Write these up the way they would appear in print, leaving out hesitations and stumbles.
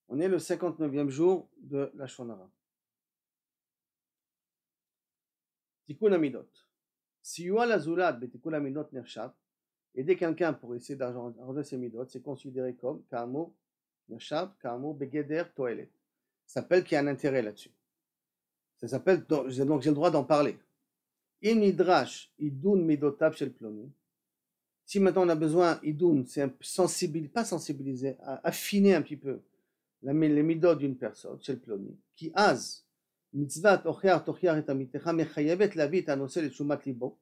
On est le 59e jour de la Shonara. Tikkun Amidot. Siyua lazulat betikun amidot nershav. Aider quelqu'un pour essayer d'arranger ses midot, c'est considéré comme Ka'amur nershav, Ka'amur begeder toelet. Ça s'appelle qu'il y a un intérêt là-dessus. Ça s'appelle, donc j'ai le droit d'en parler. In nidrash idun midotav shel ploni. Si maintenant on a besoin, idun, c'est pas sensibiliser, affiner un petit peu les midot d'une personne, shel ploni, qui az, mitzvat ochiar tochiar et amitecha mechayevet lavit anosel et shumat libo,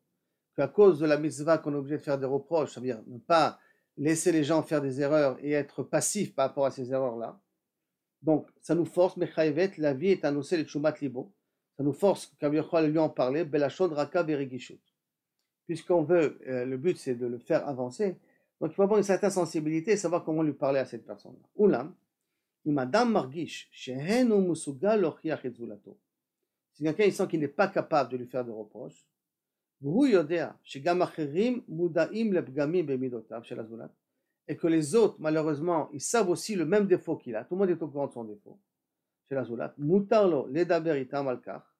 qu'à cause de la mitzvah qu'on est obligé de faire des reproches, ça veut dire ne pas laisser les gens faire des erreurs et être passif par rapport à ces erreurs-là. Donc, ça nous force, mechayevet lavit et anosel et shumat libo, ça nous force, comme lui en parler, belachon raka verigishut. Puisqu'on veut, le but c'est de le faire avancer, donc il faut avoir une certaine sensibilité et savoir comment lui parler à cette personne-là. Oulam, אם אדם מרגיש שאין הוא מסוגל להוכיח את זולתו, si quelqu'un il sent qu'il n'est pas capable de lui faire des reproches, והוא יודע שגם אחרים מודעים לפגמים במידותיו של הזולת, et que les autres malheureusement ils savent aussi le même défaut qu'il a, tout le monde est au courant de son défaut, של הזולת, מותר לו לדבר איתם על כך,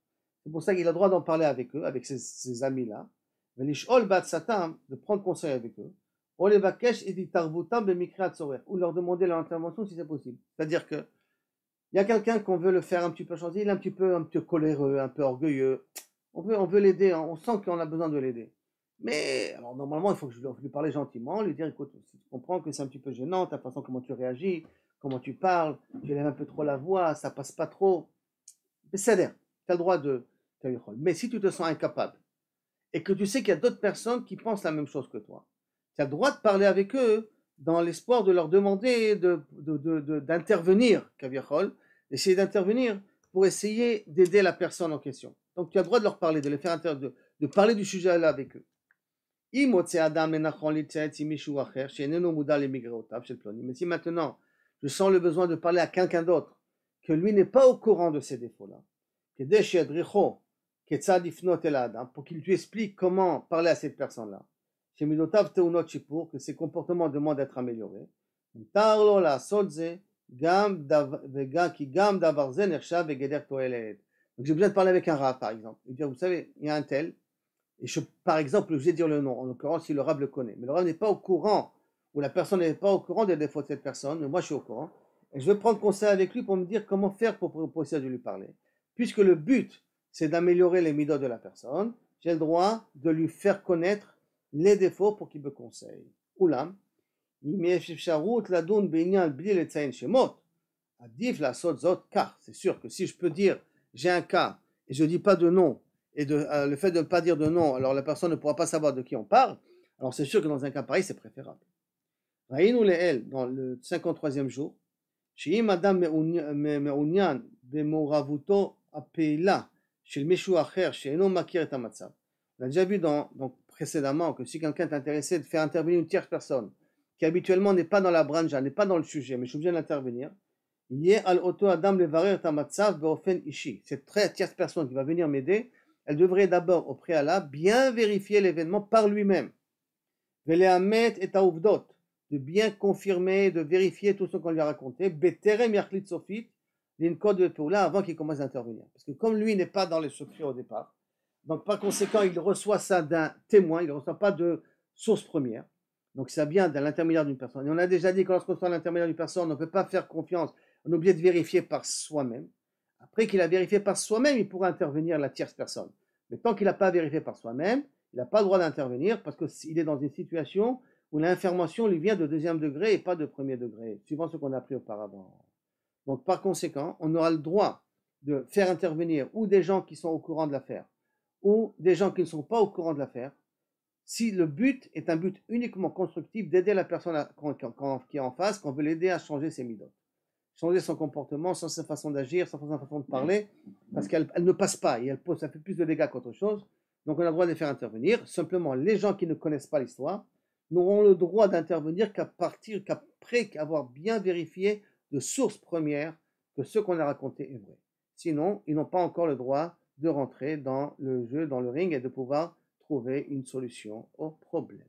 c'est pour ça qu'il a le droit d'en parler avec eux, avec ses amis-là, ולשאול בעצתם, de prendre conseil avec eux, ou leur demander leur intervention si c'est possible. C'est-à-dire que il y a quelqu'un qu'on veut le faire un petit peu changer, il est un peu coléreux, un peu orgueilleux. On veut l'aider, hein, on sent qu'on a besoin de l'aider. Mais alors normalement, il faut que je lui parle gentiment, lui dire écoute, si tu comprends que c'est un petit peu gênant ta façon comment tu réagis, comment tu parles, tu élèves un peu trop la voix, ça passe pas trop. Mais c'est l'air, tu as le droit de. Mais si tu te sens incapable et que tu sais qu'il y a d'autres personnes qui pensent la même chose que toi, tu as le droit de parler avec eux dans l'espoir de leur demander d'intervenir, d'essayer d'intervenir pour essayer d'aider la personne en question. Donc tu as le droit de leur parler, de les faire de parler du sujet là avec eux. Mais si maintenant je sens le besoin de parler à quelqu'un d'autre, que lui n'est pas au courant de ces défauts-là, pour qu'il lui explique comment parler à cette personne-là, que ses comportements demandent d'être améliorés. Donc j'ai besoin de parler avec un rab, par exemple. Et dire, vous savez, il y a un tel, et par exemple, je vais dire le nom, en l'occurrence, si le rab le connaît. Mais le rab n'est pas au courant, ou la personne n'est pas au courant des défauts de cette personne, mais moi je suis au courant. Et je vais prendre conseil avec lui pour me dire comment faire pour essayer de lui parler. Puisque le but, c'est d'améliorer les midot de la personne, j'ai le droit de lui faire connaître les défauts pour qu'il me conseille. Oulam, c'est sûr que si je peux dire j'ai un cas et je ne dis pas de nom, et le fait de ne pas dire de nom, alors la personne ne pourra pas savoir de qui on parle, alors c'est sûr que dans un cas pareil, c'est préférable. Dans le 53e jour, on a déjà vu donc, précédemment que si quelqu'un est intéressé de faire intervenir une tierce personne qui habituellement n'est pas dans la branja, n'est pas dans le sujet, mais je suis obligé d'intervenir, cette très tierce personne qui va venir m'aider, elle devrait d'abord au préalable bien vérifier l'événement par lui-même, de bien confirmer, de vérifier tout ce qu'on lui a raconté, avant qu'il commence à intervenir. Parce que comme lui n'est pas dans les secrets au départ, donc par conséquent il reçoit ça d'un témoin, il ne reçoit pas de source première, donc ça vient de l'intermédiaire d'une personne. Et on a déjà dit que lorsqu'on reçoit l'intermédiaire d'une personne, on ne peut pas faire confiance, on est obligé de vérifier par soi-même. Après qu'il a vérifié par soi-même, il pourra intervenir la tierce personne. Mais tant qu'il n'a pas vérifié par soi-même, il n'a pas le droit d'intervenir parce qu'il est dans une situation où l'information lui vient de deuxième degré et pas de premier degré, suivant ce qu'on a appris auparavant. Donc par conséquent, on aura le droit de faire intervenir ou des gens qui sont au courant de l'affaire, ou des gens qui ne sont pas au courant de l'affaire, si le but est un but uniquement constructif d'aider la personne qui est en face, qu'on veut l'aider à changer ses midot, changer son comportement, sa façon d'agir, sa façon de parler, parce qu'elle ne passe pas et ça fait plus de dégâts qu'autre chose. Donc on a le droit de les faire intervenir. Simplement, les gens qui ne connaissent pas l'histoire n'auront le droit d'intervenir qu'après avoir bien vérifié de source première que ce qu'on a raconté est vrai. Sinon, ils n'ont pas encore le droit de rentrer dans le jeu, dans le ring et de pouvoir trouver une solution au problème.